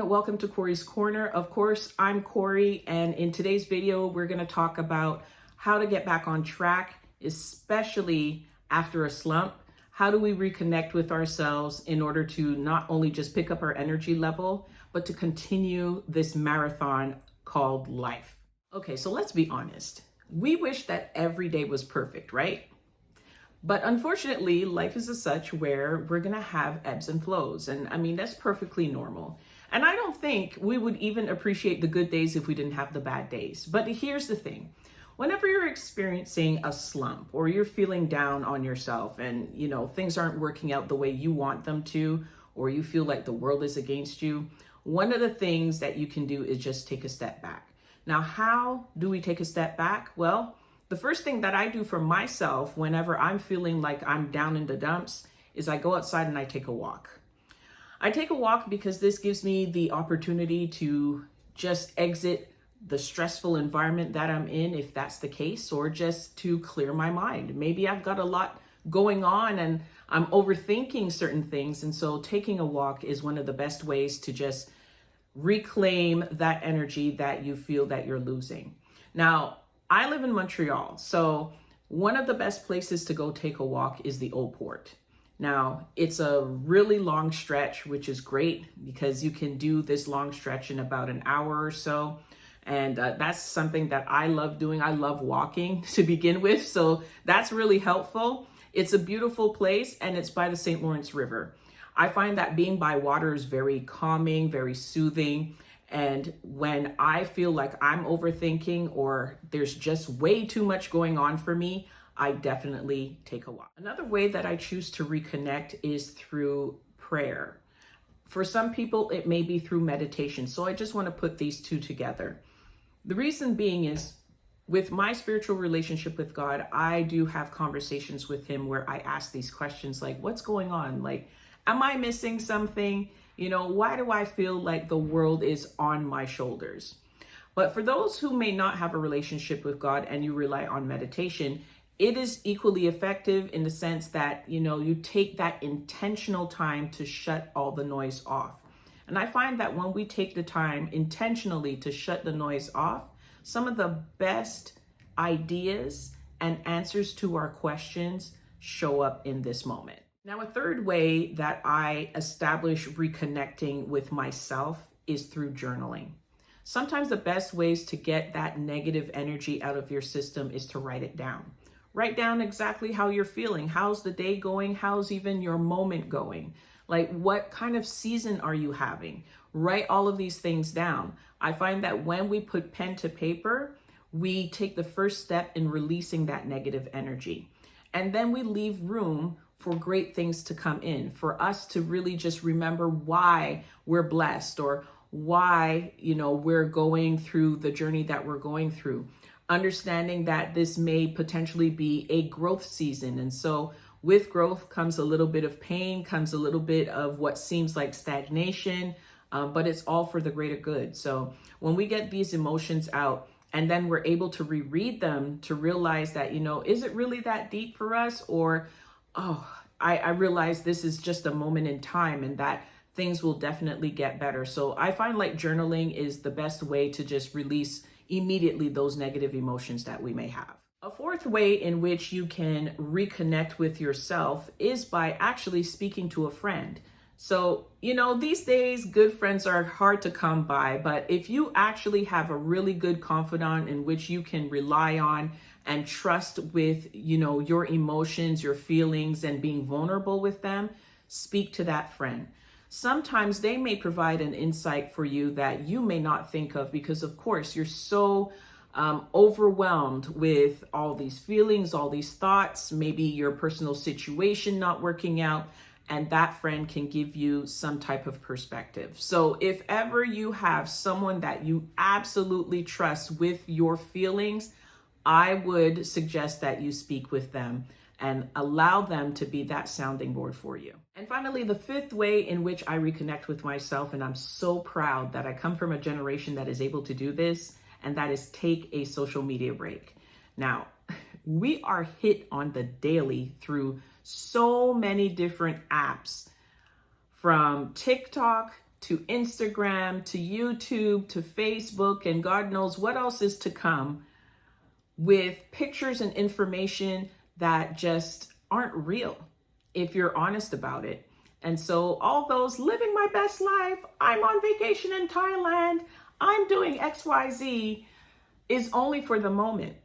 welcome to Corey's Corner. Of course, I'm Corey, and in today's video, we're going to talk about how to get back on track, especially after a slump. How do we reconnect with ourselves in order to not only just pick up our energy level, but to continue this marathon called life? Okay, so let's be honest. We wish that every day was perfect, right? But unfortunately, life is as such where we're going to have ebbs and flows. And I mean, that's perfectly normal. And I don't think we would even appreciate the good days if we didn't have the bad days. But here's the thing. Whenever you're experiencing a slump or you're feeling down on yourself and, things aren't working out the way you want them to, or you feel like the world is against you, one of the things that you can do is just take a step back. Now, how do we take a step back? Well, the first thing that I do for myself whenever I'm feeling like I'm down in the dumps is I go outside and I take a walk. I take a walk because this gives me the opportunity to just exit the stressful environment that I'm in, if that's the case, or just to clear my mind. Maybe I've got a lot going on and I'm overthinking certain things. And so taking a walk is one of the best ways to just reclaim that energy that you feel that you're losing. Now, I live in Montreal, so one of the best places to go take a walk is the Old Port. Now, it's a really long stretch, which is great because you can do this long stretch in about an hour or so. And that's something that I love doing. I love walking to begin with, so that's really helpful. It's a beautiful place and it's by the St. Lawrence River. I find that being by water is very calming, very soothing. And when I feel like I'm overthinking or there's just way too much going on for me, I definitely take a walk. Another way that I choose to reconnect is through prayer. For some people, it may be through meditation. So I just want to put these two together. The reason being is with my spiritual relationship with God, I do have conversations with him where I ask these questions like, what's going on? Like, am I missing something? Why do I feel like the world is on my shoulders? But for those who may not have a relationship with God and you rely on meditation, it is equally effective in the sense that, you take that intentional time to shut all the noise off. And I find that when we take the time intentionally to shut the noise off, some of the best ideas and answers to our questions show up in this moment. Now, a third way that I establish reconnecting with myself is through journaling. Sometimes the best ways to get that negative energy out of your system is to write it down. Write down exactly how you're feeling. How's the day going? How's even your moment going? Like, what kind of season are you having? Write all of these things down. I find that when we put pen to paper, we take the first step in releasing that negative energy. And then we leave room for great things to come in, for us to really just remember why we're blessed or why, we're going through the journey that we're going through. Understanding that this may potentially be a growth season. And so with growth comes a little bit of pain, comes a little bit of what seems like stagnation, but it's all for the greater good. So when we get these emotions out and then we're able to reread them to realize that, is it really that deep for us? Or, I realize this is just a moment in time and that things will definitely get better. So I find like journaling is the best way to just release immediately those negative emotions that we may have. A fourth way in which you can reconnect with yourself is by actually speaking to a friend. So, these days, good friends are hard to come by, but if you actually have a really good confidant in which you can rely on and trust with, your emotions, your feelings, and being vulnerable with them, speak to that friend. Sometimes they may provide an insight for you that you may not think of because, of course, you're so overwhelmed with all these feelings, all these thoughts, maybe your personal situation not working out, and that friend can give you some type of perspective. So if ever you have someone that you absolutely trust with your feelings, I would suggest that you speak with them and allow them to be that sounding board for you. And finally, the fifth way in which I reconnect with myself, and I'm so proud that I come from a generation that is able to do this, and that is take a social media break. Now, we are hit on the daily through so many different apps, from TikTok to Instagram, to YouTube, to Facebook, and God knows what else is to come, with pictures and information that just aren't real if you're honest about it. And so all those living my best life, I'm on vacation in Thailand, I'm doing XYZ, is only for the moment.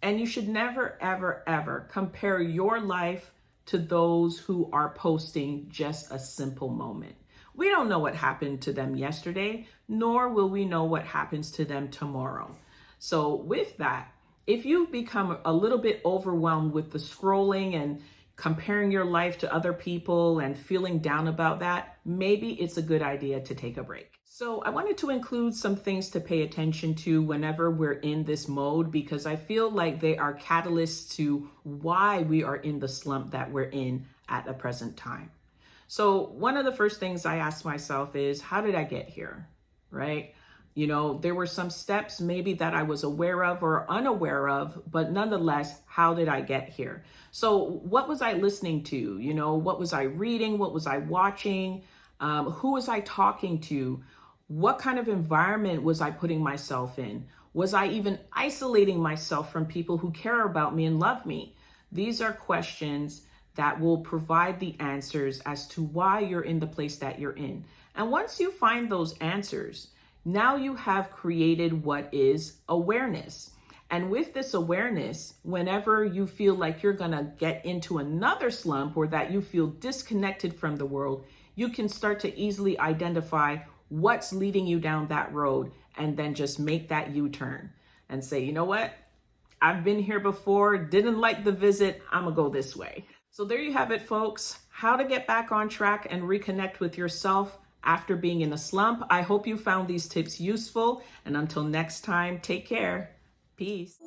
And you should never, ever, ever compare your life to those who are posting just a simple moment. We don't know what happened to them yesterday, nor will we know what happens to them tomorrow. So with that, if you've become a little bit overwhelmed with the scrolling and comparing your life to other people and feeling down about that, maybe it's a good idea to take a break. So I wanted to include some things to pay attention to whenever we're in this mode, because I feel like they are catalysts to why we are in the slump that we're in at the present time. So one of the first things I ask myself is, how did I get here, right? You know, there were some steps maybe that I was aware of or unaware of, but nonetheless, how did I get here? So what was I listening to? You know, what was I reading? What was I watching? Who was I talking to? What kind of environment was I putting myself in? Was I even isolating myself from people who care about me and love me? These are questions that will provide the answers as to why you're in the place that you're in. And once you find those answers, now you have created what is awareness. And with this awareness, whenever you feel like you're gonna get into another slump or that you feel disconnected from the world, you can start to easily identify what's leading you down that road and then just make that U-turn and say, you know what? I've been here before, didn't like the visit, I'm gonna go this way. So there you have it, folks. How to get back on track and reconnect with yourself after being in a slump. I hope you found these tips useful. And until next time, take care. Peace.